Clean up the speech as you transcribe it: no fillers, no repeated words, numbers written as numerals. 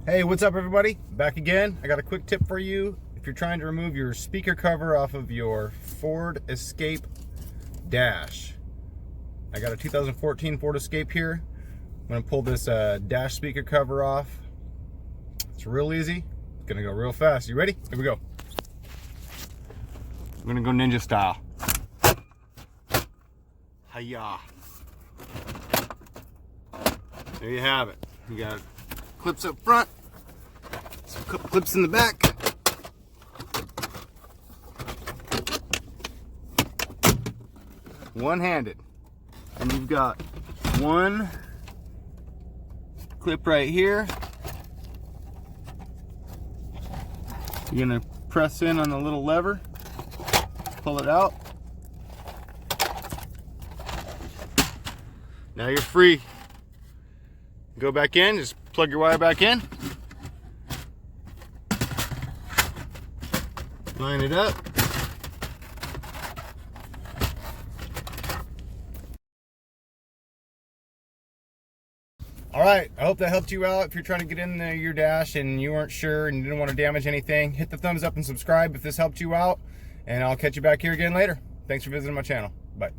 Hey, what's up everybody? Back again. I got a quick tip for you. If you're trying to remove your speaker cover off of your Ford Escape dash. I got a 2014 Ford Escape here. I'm gonna pull this dash speaker cover off. It's real easy. It's gonna go real fast. You ready? Here we go. We're gonna go ninja style. Hiya. There you have it. You got clips up front, some clips in the back. One-handed. And you've got one clip right here. You're gonna press in on the little lever, pull it out. Now you're free. Go back in, just plug your wire back in. Line it up. All right, I hope that helped you out. If you're trying to get in your dash and you weren't sure and you didn't want to damage anything, hit the thumbs up and subscribe if this helped you out. And I'll catch you back here again later. Thanks for visiting my channel. Bye.